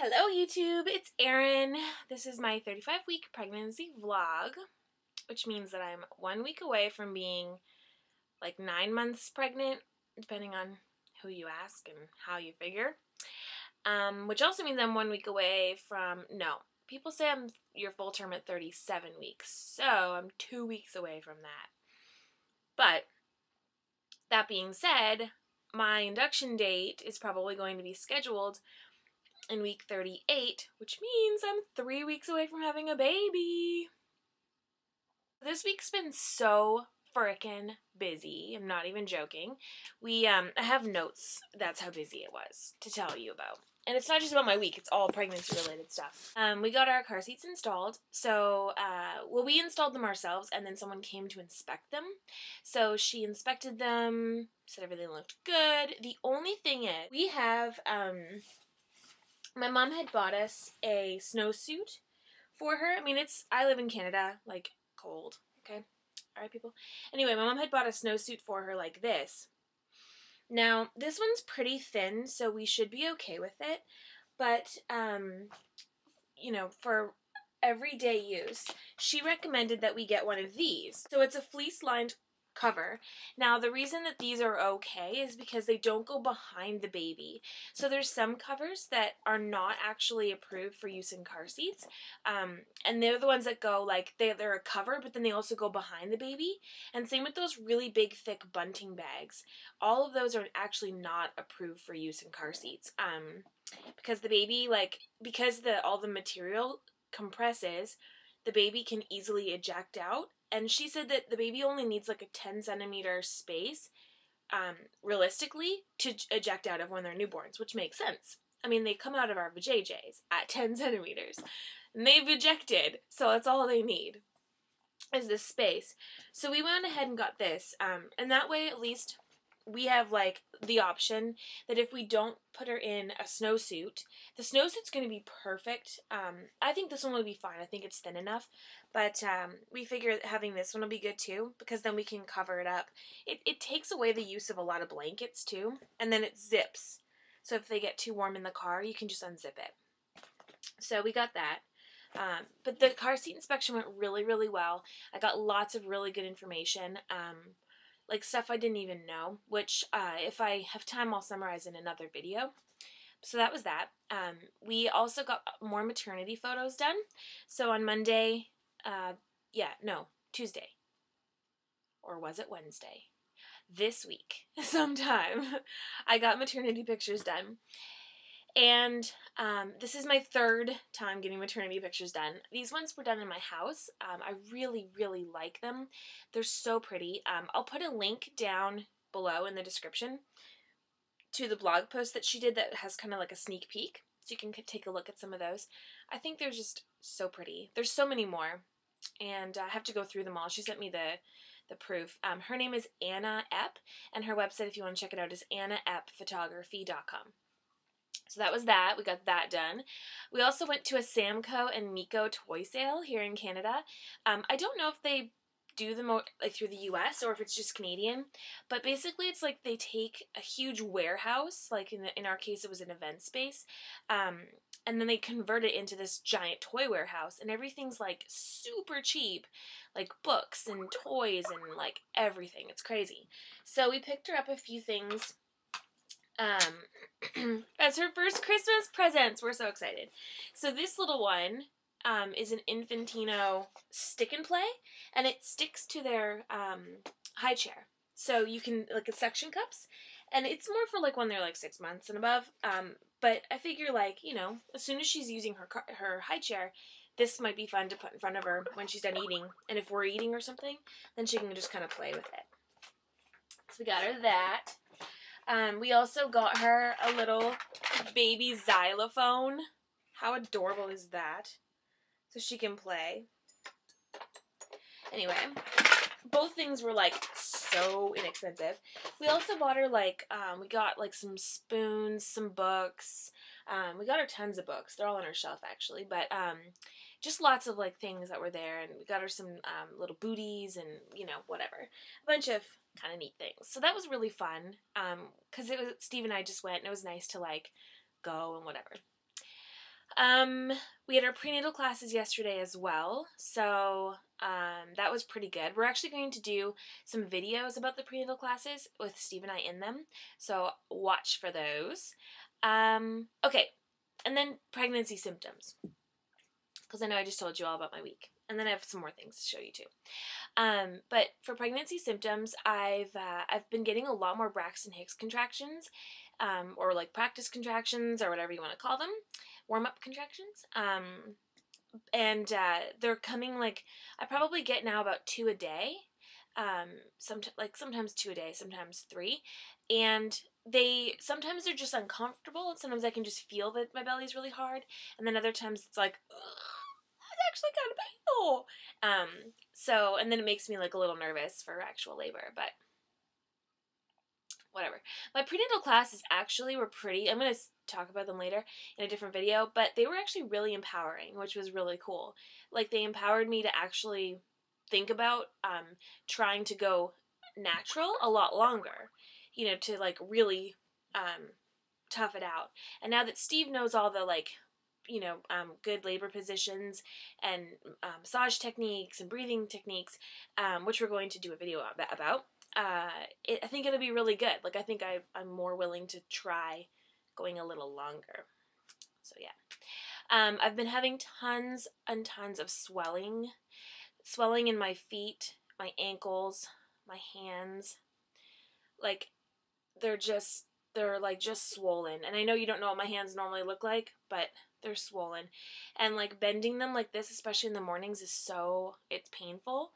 Hello YouTube, it's Erin. This is my 35-week pregnancy vlog, which means that I'm 1 week away from being like 9 months pregnant, depending on who you ask and how you figure. Which also means I'm 1 week away from, people say I'm your full term at 37 weeks, so I'm 2 weeks away from that. But that being said, my induction date is probably going to be scheduled in week 38, which means I'm 3 weeks away from having a baby. This week's been so frickin' busy. I'm not even joking. I have notes, that's how busy it was, to tell you about. And it's not just about my week, it's all pregnancy-related stuff. We got our car seats installed, so, we installed them ourselves, and then someone came to inspect them. So she inspected them, said everything looked good. The only thing is, we have, my mom had bought us a snowsuit for her. I mean, I live in Canada, like, cold, okay? Alright, people? Anyway, my mom had bought a snowsuit for her like this. Now, this one's pretty thin, so we should be okay with it. But, for everyday use, she recommended that we get one of these. So it's a fleece-lined cover. Now, the reason that these are okay is because they don't go behind the baby. So there's some covers that are not actually approved for use in car seats, and they're the ones that go, like, they're a cover, but then they also go behind the baby. And same with those really big, thick bunting bags. All of those are actually not approved for use in car seats, because the baby, because all the material compresses, the baby can easily eject out. And she said that the baby only needs like a 10 centimeter space, realistically, to eject out of when they're newborns, which makes sense. I mean, they come out of our vajayjays at 10 centimeters, and they've ejected, so that's all they need, is this space. So we went ahead and got this, and that way, at least, we have, like, the option that if we don't put her in a snowsuit, the snowsuit's going to be perfect. I think this one will be fine. I think it's thin enough. But we figure having this one will be good, too, because then we can cover it up. It takes away the use of a lot of blankets, too, and then it zips. So if they get too warm in the car, you can just unzip it. So we got that. But the car seat inspection went really, really well. I got lots of really good information. Like stuff I didn't even know, which if I have time, I'll summarize in another video. So that was that. We also got more maternity photos done. So on Monday, Tuesday. Or was it Wednesday? This week, sometime, I got maternity pictures done. And this is my third time getting maternity pictures done. These ones were done in my house. I really, really like them. They're so pretty. I'll put a link down below in the description to the blog post that she did that has kind of like a sneak peek. So you can take a look at some of those. I think they're just so pretty. There's so many more. And I have to go through them all. She sent me the proof. Her name is Anna Epp. And her website, if you want to check it out, is annaeppphotography.com. So that was that. We got that done. We also went to a Samco and Miko toy sale here in Canada. I don't know if they do them like through the US or if it's just Canadian, but basically it's like they take a huge warehouse, like in our case it was an event space, and then they convert it into this giant toy warehouse, and everything's like super cheap, like books and toys and like everything. It's crazy. So we picked her up a few things. As her first Christmas presents. We're so excited. So this little one is an Infantino stick and play, and it sticks to their high chair. So you can, like, it's suction cups, and it's more for like when they're like 6 months and above. But I figure, like, as soon as she's using her high chair, this might be fun to put in front of her when she's done eating. And if we're eating or something, then she can just kind of play with it. So we got her that. We also got her a little baby xylophone. How adorable is that? So she can play. Anyway, both things were like so inexpensive. We also bought her we got like some spoons, some books. We got her tons of books. They're all on her shelf actually, but just lots of like things that were there, and we got her some little booties and whatever, a bunch of kind of neat things. So that was really fun, because Steve and I just went, and it was nice to like go and whatever. We had our prenatal classes yesterday as well, so that was pretty good. We're actually going to do some videos about the prenatal classes with Steve and I in them, so watch for those. Okay, and then pregnancy symptoms, because I know I just told you all about my week, and then I have some more things to show you too. But for pregnancy symptoms, I've been getting a lot more Braxton Hicks contractions, or like practice contractions, or whatever you want to call them, warm-up contractions. And they're coming, like, I probably get now about 2 a day. Sometimes 2 a day, sometimes 3. And sometimes they're just uncomfortable, and sometimes I can just feel that my belly's really hard, and then other times it's like, that's actually kind of painful. And then it makes me like a little nervous for actual labor, but whatever. My prenatal classes actually were pretty, I'm going to talk about them later in a different video, but they were actually really empowering, which was really cool. Like, they empowered me to actually think about trying to go natural a lot longer, you know, to like really tough it out. And now that Steve knows all the, like, you know, good labor positions and massage techniques and breathing techniques, which we're going to do a video about, I think it'll be really good. Like, I think I'm more willing to try going a little longer. So yeah. I've been having tons and tons of swelling in my feet, my ankles, my hands. Like, they're just swollen. And I know you don't know what my hands normally look like, but they're swollen. And like bending them like this, especially in the mornings, it's painful.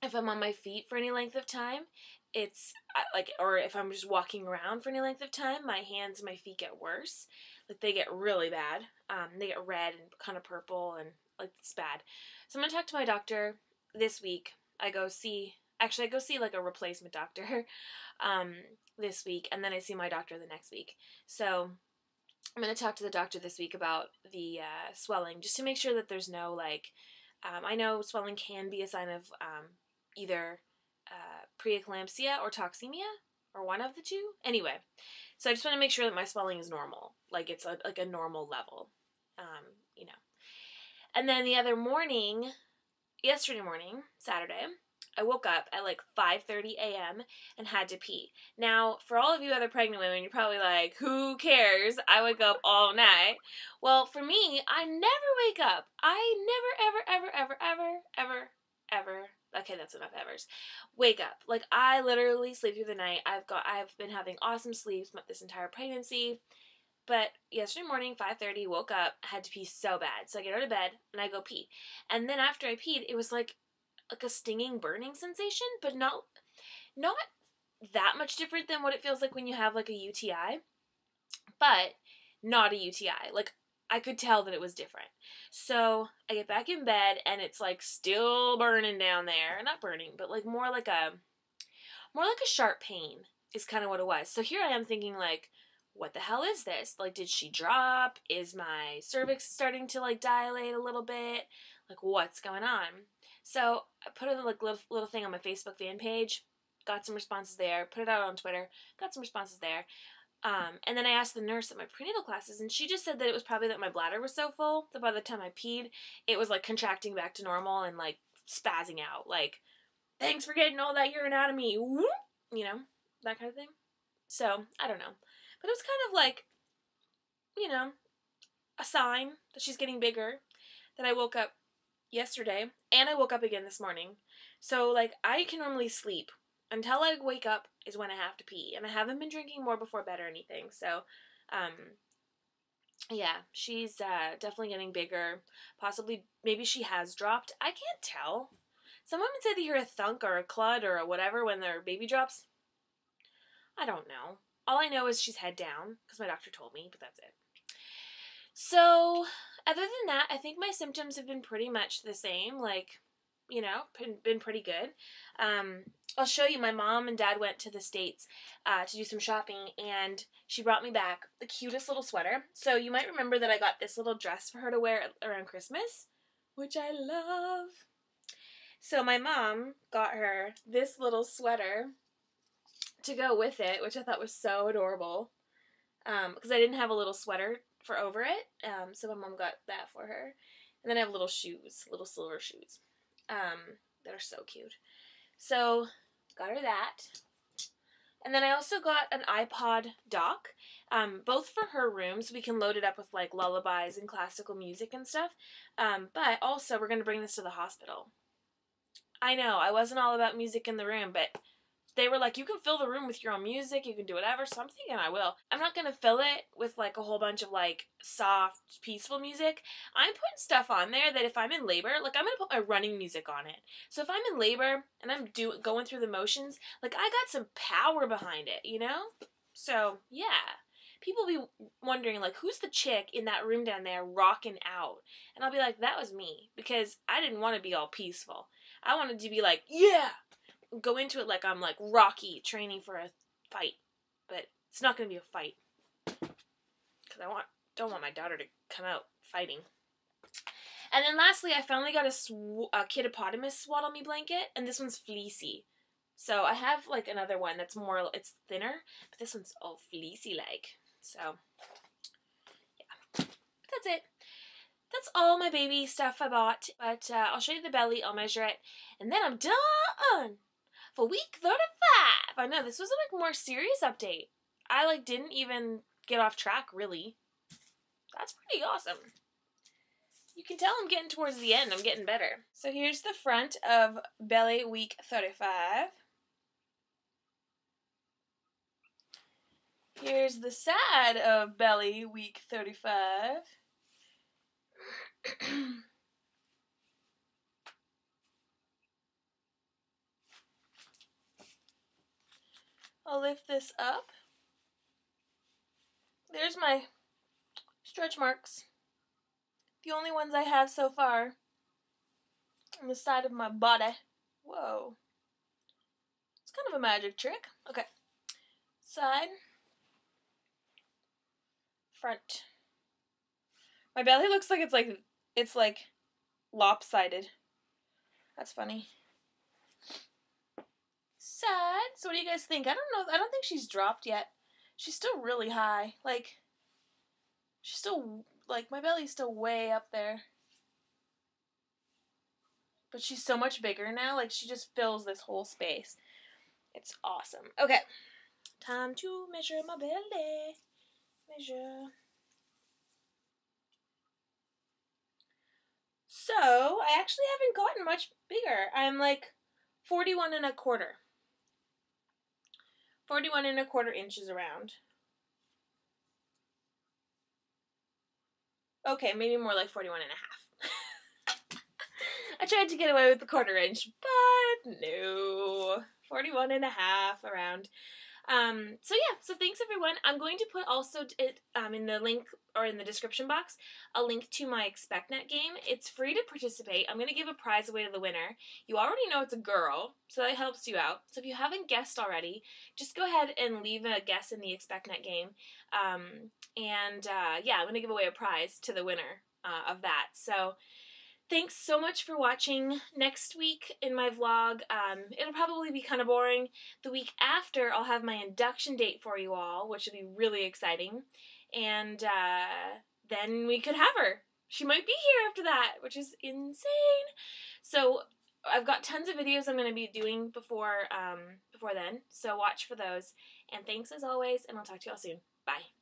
If I'm on my feet for any length of time, it's like, or if I'm just walking around for any length of time, my hands and my feet get worse. Like, they get really bad. They get red and kind of purple, and like, it's bad. So I'm gonna talk to my doctor this week. I go see like a replacement doctor this week, and then I see my doctor the next week. So I'm going to talk to the doctor this week about the swelling, just to make sure that there's no, like, I know swelling can be a sign of either preeclampsia or toxemia, or one of the two. Anyway, so I just want to make sure that my swelling is normal, like it's like a normal level, you know. And then the other morning, yesterday morning, Saturday, I woke up at like 5:30 a.m. and had to pee. Now, for all of you other pregnant women, you're probably like, who cares? I wake up all night. Well, for me, I never wake up. I never, ever, okay, that's enough evers, wake up. Like, I literally sleep through the night. I've been having awesome sleeps this entire pregnancy. But yesterday morning, 5:30, woke up, had to pee so bad. So I get out of bed and I go pee. And then after I peed, it was like a stinging, burning sensation, but not that much different than what it feels like when you have like a UTI, but not a UTI. Like, I could tell that it was different. So I get back in bed and it's like still burning down there. Not burning, but like more like a sharp pain is kind of what it was. So here I am thinking, like, what the hell is this? Like, did she drop? Is my cervix starting to like dilate a little bit? Like, what's going on? So I put a like little thing on my Facebook fan page, got some responses there, put it out on Twitter, got some responses there. And then I asked the nurse at my prenatal classes, and she just said that it was probably that my bladder was so full that by the time I peed, it was like contracting back to normal and like spazzing out. Like, thanks for getting all that urine out of me. Whoop! You know, that kind of thing. So, I don't know. But it was kind of like, you know, a sign that she's getting bigger, that I woke up yesterday, and I woke up again this morning. So, like, I can normally sleep until I wake up is when I have to pee, and I haven't been drinking more before bed or anything. So, yeah, she's definitely getting bigger. Possibly, maybe she has dropped. I can't tell. Some women say they hear a thunk or a clud or a whatever when their baby drops. I don't know. All I know is she's head down, because my doctor told me, but that's it. So, other than that, I think my symptoms have been pretty much the same, like, you know, been pretty good. I'll show you, my mom and dad went to the States to do some shopping, and she brought me back the cutest little sweater. So you might remember that I got this little dress for her to wear around Christmas, which I love. So my mom got her this little sweater to go with it, which I thought was so adorable, because I didn't have a little sweater for over it. So my mom got that for her. And then I have little shoes, little silver shoes, that are so cute. So got her that. And then I also got an iPod dock, both for her room, so we can load it up with like lullabies and classical music and stuff. But also we're gonna bring this to the hospital. I know, I wasn't all about music in the room, but they were like, you can fill the room with your own music, you can do whatever, so I'm thinking I will. I'm not going to fill it with like a whole bunch of like soft, peaceful music. I'm putting stuff on there that if I'm in labor, like I'm going to put my running music on it. So if I'm in labor and I'm going through the motions, like I got some power behind it, you know? So, yeah. People be wondering, like, who's the chick in that room down there rocking out? And I'll be like, that was me, because I didn't want to be all peaceful. I wanted to be like, yeah! Go into it like I'm like Rocky training for a fight, but it's not going to be a fight because I don't want my daughter to come out fighting. And then lastly, I finally got a kiddopotamus Swaddleme Blanket, and this one's fleecy. So I have like another one that's more, it's thinner, but this one's all fleecy like. So yeah, that's it. That's all my baby stuff I bought, but I'll show you the belly, I'll measure it, and then I'm done for week 35. I know, this was a like more serious update. I like didn't even get off track, really. That's pretty awesome. You can tell I'm getting towards the end. I'm getting better. So here's the front of belly week 35. Here's the side of belly week 35. I'll lift this up. There's my stretch marks. The only ones I have so far on the side of my body. Whoa. It's kind of a magic trick. Okay. Side. Front. My belly looks like it's like lopsided. That's funny. Side. So what do you guys think? I don't know. I don't think she's dropped yet. She's still really high. Like, she's still, like, my belly's still way up there. But she's so much bigger now. Like, she just fills this whole space. It's awesome. Okay. Time to measure my belly. Measure. So, I actually haven't gotten much bigger. I'm like 41 and a quarter. 41 and a quarter inches around. Okay, maybe more like 41 and a half. I tried to get away with the quarter inch, but no. 41 and a half around. So yeah, so thanks everyone. I'm going to put also in the link or in the description box a link to my Expectnet game. It's free to participate. I'm going to give a prize away to the winner. You already know it's a girl, so that helps you out. So if you haven't guessed already, just go ahead and leave a guess in the Expectnet game. Yeah, I'm going to give away a prize to the winner of that. So thanks so much for watching. Next week in my vlog, it'll probably be kind of boring. The week after, I'll have my induction date for you all, which will be really exciting. And then we could have her. She might be here after that, which is insane. So I've got tons of videos I'm going to be doing before then. So watch for those. And thanks as always, and I'll talk to you all soon. Bye.